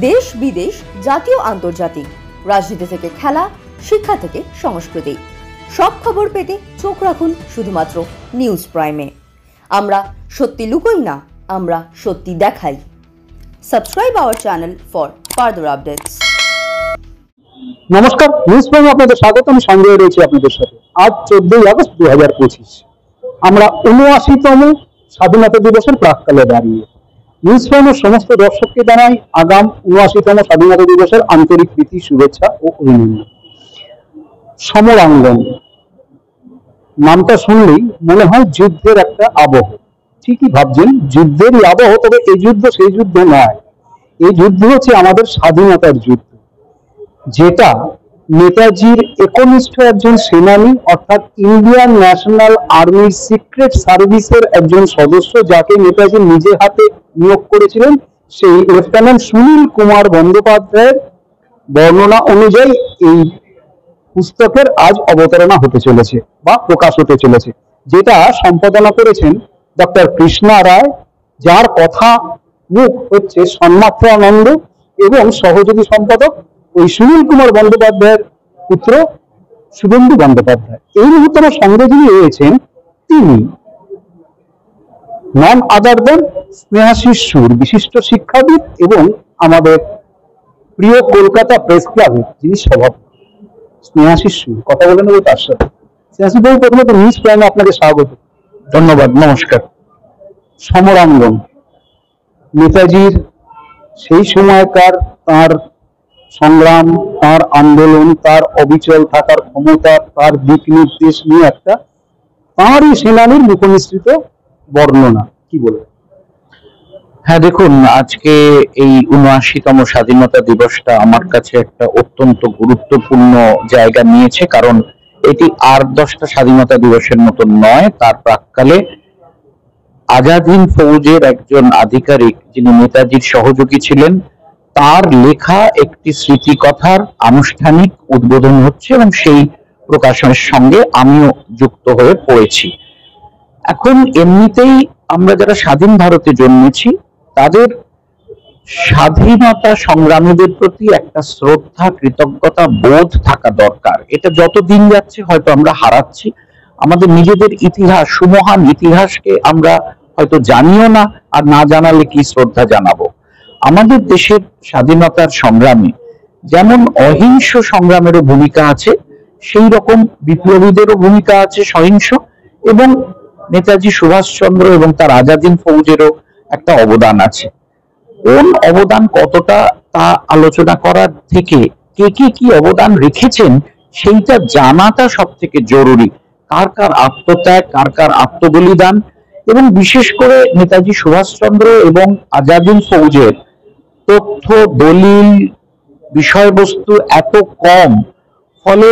দেশ বিদেশ, জাতীয় আন্তর্জাতিক, রাজনীতি থেকে খেলা, শিক্ষা থেকে সংস্কৃতি, সব খবর পেতে চোখ রাখুন শুধুমাত্র নিউজ প্রাইমে। আমরা সত্যি লুকোই না, আমরা সত্যি দেখাই। Subscribe our channel for further updates. নমস্কার, নিউজ প্রাইমে আপনাদের স্বাগত। আমি সঞ্জয় রয়েছি আপনাদের সাথে। আজ 14ই আগস্ট 2025। আমরা 79তম স্বাধীনতা দিবসের প্রাক্কালে দাঁড়িয়ে নিউজ প্রাইমের সমস্ত দর্শককে জানাই আগাম 79তম স্বাধীনতা দিবসের আন্তরিক প্রীতি, শুভেচ্ছা ও অভিনন্দন। সমরাঙ্গন নামটা শুনলেই মনে হয় যুদ্ধের একটা আবহ। ঠিকই ভাবছেন, যুদ্ধেরই আবহ, তবে এই যুদ্ধ সেই যুদ্ধ নয়। এই যুদ্ধ হচ্ছে আমাদের স্বাধীনতার যুদ্ধ, যেটা নেতাজির একনিষ্ঠ একজন সেনানী অর্থাৎ ইন্ডিয়ান ন্যাশনাল আর্মির সিক্রেট সার্ভিসের একজন সদস্য, যাকে নেতাজি নিজে হাতে নিয়োগ করেছিলেন, সেই লেফটেন্যান্ট সুনীল কুমার বন্দ্যোপাধ্যায়ের বর্ণনা অনুযায়ী এই পুস্তকের আজ অবতারণা হতে চলেছে বা প্রকাশ হতে চলেছে, যেটা সম্পাদনা করেছেন ডক্টর কৃষ্ণা রায়, যার কথা মুখ হচ্ছে সন্মাত্রানন্দ, এবং সহযোগী সম্পাদক ওই সুনীল কুমার বন্দ্যোপাধ্যায়ের পুত্র শুভেন্দু বন্দ্যোপাধ্যায়। এই মুহূর্তে আমার সঙ্গে যিনি রয়েছেন, তিনি নন আদার দেন স্নেহাশিস সুর, বিশিষ্ট শিক্ষাবিদ এবং আমাদের প্রিয় কলকাতা প্রেস ক্লাবের যিনি সভাপতি। স্নেহাশিস সুর, কথা বলে নেব তার সাথে। স্নেহাশিস বাবু, প্রথমে তো নিউজ প্রাইমে আপনাকে স্বাগত। ধন্যবাদ, নমস্কার। সমরাঙ্গন নেতাজির সেই সময়কার তার সংগ্রাম, তার আন্দোলন, তার অবিচল থাকার ক্ষমতা, তার দিক নির্দেশ নিয়ে একটা তাঁরই সেনানীর মুখনিসৃত বর্ণনা, কি বলবেন? হ্যাঁ, দেখুন, আজকে এই ৭৯তম স্বাধীনতা দিবসটা আমার কাছে একটা অত্যন্ত গুরুত্বপূর্ণ জায়গা নিয়েছে, কারণ এটি আর 10টা স্বাধীনতা দিবসের মতন নয়। তার প্রাক্কালে আজাদ হিন্দ ফৌজের একজন আধিকারিক, যিনি নেতাজির সহযোগী ছিলেন, তার লেখা একটি স্মৃতিকথার আনুষ্ঠানিক উদ্বোধন হচ্ছে এবং সেই প্রকাশনের সঙ্গে আমিও যুক্ত হয়ে পড়েছি। এখন এমনিতেই আমরা যারা স্বাধীন ভারতে জন্মেছি, তাদের স্বাধীনতা সংগ্রামীদের প্রতি একটা শ্রদ্ধা, কৃতজ্ঞতা বোধ থাকা দরকার। এটা যত দিন যাচ্ছে হয়তো আমরা হারাচ্ছি। আমাদের নিজেদের ইতিহাস, সুমহান ইতিহাসকে আমরা হয়তো জানিও না, আর না জানালে কি শ্রদ্ধা জানাবো। আমাদের দেশের স্বাধীনতার সংগ্রামে যেমন অহিংস সংগ্রামেরও ভূমিকা আছে, সেই রকম বিপ্লবীদেরও ভূমিকা আছে সহিংস, এবং নেতাজি সুভাষচন্দ্র এবং তার আজাদ হিন্দ ফৌজেরও একটা অবদান আছে। কোন অবদান কতটা তা আলোচনা করার থেকে কে কে কি অবদান রেখেছেন সেইটা জানাটা সব থেকে জরুরি। কার কার আত্মত্যাগ, কার কার আত্মবলিদান, এবং বিশেষ করে নেতাজি সুভাষচন্দ্র এবং আজাদ হিন্দ ফৌজের তথ্য, দলিল, বিষয়বস্তু এত কম, ফলে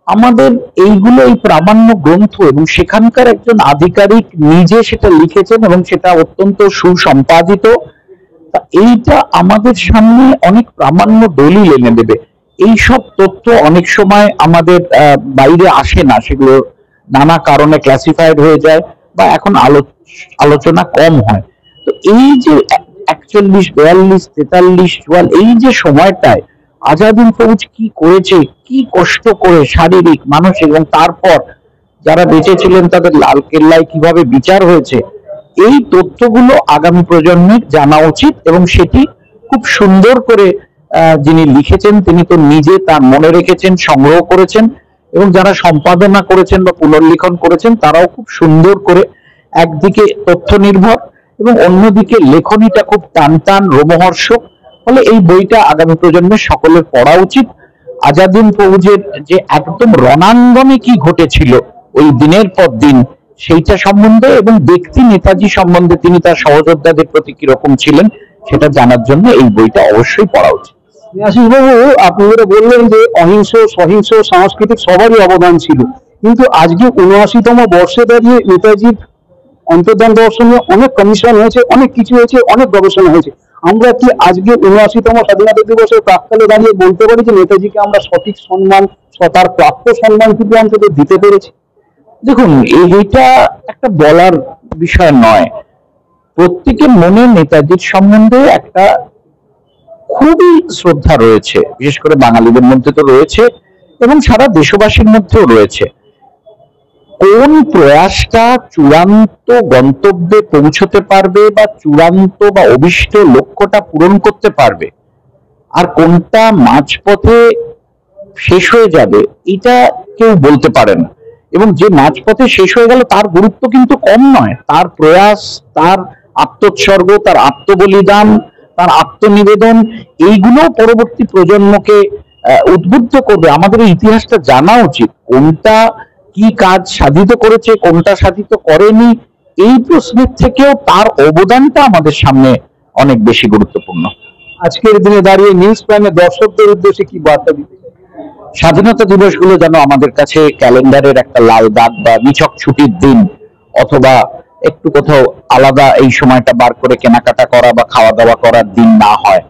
আমাদের এইগুলো, এই প্রামাণ্য গ্রন্থ, এবং সেখানকার একজন আধিকারিক নিজে সেটা লিখেছেন এবং সেটা অত্যন্ত সুসম্পাদিত, এইটা আমাদের সামনে অনেক প্রামাণ্য দলিল এনে দেবে। এইসব তথ্য অনেক সময় আমাদের বাইরে আসে না, সেগুলো নানা কারণে ক্লাসিফাইড হয়ে যায় বা এখন আলোচনা কম হয়। তো এই যে 41, 42, 43, 44, এই যে সময়টায় আজাদ হিন্দ ফৌজ কি করেছে, কি কষ্ট করে শারীরিক, মানসিক, এবং তারপর যারা বেঁচে ছিলেন তাদের লালকেল্লায় কিভাবে বিচার হয়েছে, এই তথ্যগুলো আগামী প্রজন্মের জানা উচিত। এবং সেটি খুব সুন্দর করে যিনি লিখেছেন, তিনি তো নিজে তার মনে রেখেছেন, সংগ্রহ করেছেন, এবং যারা সম্পাদনা করেছেন বা পুনর্লিখন করেছেন তারাও খুব সুন্দর করে, একদিকে তথ্য নির্ভর এবং অন্যদিকে লেখনীটা খুব টানটান, রোমহর্ষক। ফলে এই বইটা আগামী প্রজন্মের সকলের পড়া উচিত। আজাদ হিন্দ ফৌজের যে একদম রণাঙ্গনে কি ঘটেছিল ওই দিনের পর দিন, সেইটা সম্বন্ধে, এবং ব্যক্তি নেতাজি সম্বন্ধে, তিনি তার সহযোদ্ধাদের প্রতি কিরকম ছিলেন, সেটা জানার জন্য এই বইটা অবশ্যই পড়া উচিত। স্নেহাশিস বাবু, আপনি যেটা বললেন যে অহিংস, সহিংস, সাংস্কৃতিক সবারই অবদান ছিল, কিন্তু আজকে 79তম বর্ষে দাঁড়িয়ে নেতাজির অন্তর্ধান দর্শনে অনেক কমিশন হয়েছে, অনেক কিছু হয়েছে, অনেক গবেষণা হয়েছে। আমরা কি আজকে 79তম স্বাধীনতা দিবসের প্রাক্কালে দাঁড়িয়ে বলতে পারি যে নেতাজিকে আমরা সঠিক সম্মান, তার প্রাপ্য সম্মানটুকু অন্তত দিতে পেরেছি? দেখুন, এইটা একটা বলার বিষয় নয়। প্রত্যেকের মনে নেতাজির সম্বন্ধে একটা খুবই শ্রদ্ধা রয়েছে, বিশেষ করে বাঙালিদের মধ্যে তো রয়েছে এবং সারা দেশবাসীর মধ্যেও রয়েছে। কোন প্রয়াসটা চূড়ান্ত গন্তব্যে পৌঁছতে পারবে বা চূড়ান্ত বা অভিষ্ট লক্ষ্যটা পূরণ করতে পারবে, আর কোনটা মাঝপথে শেষ হয়ে যাবে, এটা কেউ বলতে পারে না। এবং যে মাঝপথে শেষ হয়ে গেল তার গুরুত্ব কিন্তু কম নয়। তার প্রয়াস, তার আত্মোৎসর্গ, তার আত্মবলিদান, তার আত্মনিবেদন, এইগুলো পরবর্তী প্রজন্মকে উদ্বুদ্ধ করবে। আমাদের এই ইতিহাসটা জানা উচিত, কোনটা কি কাজ সাধিত করেছে, কোনটা সাধিত করেনি। এই প্রশ্নের থেকেও তার অবদানটা আমাদের সামনে অনেক বেশি গুরুত্বপূর্ণ। আজকের দিনে দাঁড়িয়ে নিউজ প্রাইমের দর্শকদের উদ্দেশ্যে কি বার্তা দিতে চাই? স্বাধীনতা দিবসগুলো যেন আমাদের কাছে ক্যালেন্ডারের একটা লাল দাগ বা নিছক ছুটির দিন, অথবা একটু কোথাও আলাদা এই সময়টা বার করে কেনাকাটা করা বা খাওয়া দাওয়া করার দিন না হয়।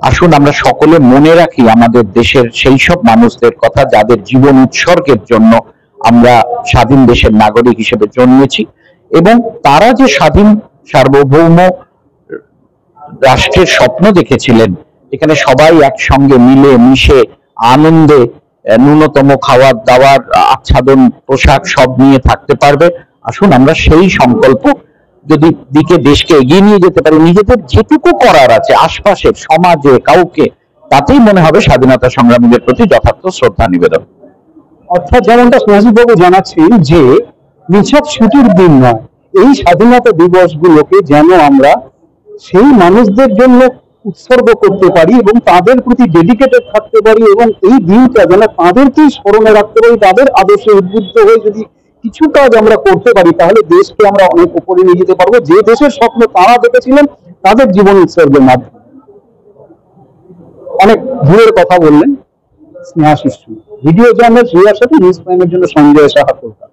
আসুন আমরা সকলে মনে রাখি আমাদের দেশের সেই সব মানুষদের কথা যাদের জীবন উৎসর্গের জন্য আমরা স্বাধীন দেশের নাগরিক হিসেবে জন্মেছি, এবং তারা যে স্বাধীন সার্বভৌম রাষ্ট্রের স্বপ্ন দেখেছিলেন, এখানে সবাই একসঙ্গে মিলে মিশে আনন্দে ন্যূনতম খাওয়ার দাওয়ার, আচ্ছাদন, পোশাক সব নিয়ে থাকতে পারবে। আসুন আমরা সেই সংকল্প যদি দিকে দেশকে এগিয়ে নিয়ে যেতে পারি, নিজেদের যেটুকু করার আছে আশপাশের সমাজে কাউকে, তাতেই মনে হবে স্বাধীনতা সংগ্রামীদের প্রতি যথার্থ শ্রদ্ধা নিবেদন। অর্থাৎ যেমনটা স্নেহাশিস বাবু জানাচ্ছেন যে নিছক ছুটির দিন নয়, এই স্বাধীনতা দিবসগুলোকে যেন আমরা সেই মানুষদের জন্য উৎসর্গ করতে পারি এবং তাদের প্রতি ডেডিকেটেড থাকতে পারি, এবং এই দিনটা যেন তাদেরকেই স্মরণে রাখতে পারি। তাদের আদর্শে উদ্বুদ্ধ হয়ে যদি কিছু কাজ আমরা করতে পারি, তাহলে দেশকে আমরা অনেক উপরে নিয়ে যেতে পারবো, যে দেশের স্বপ্ন তারা দেখেছিলেন তাদের জীবন উৎসর্গের মাধ্যমে। অনেক দূরের কথা বললেন স্নেহাশিস। ভিডিও জার্নালিস্ট রিয়ার সাথে নিউজ প্রাইমের জন্য সঞ্জয় সাহা কলকাতা।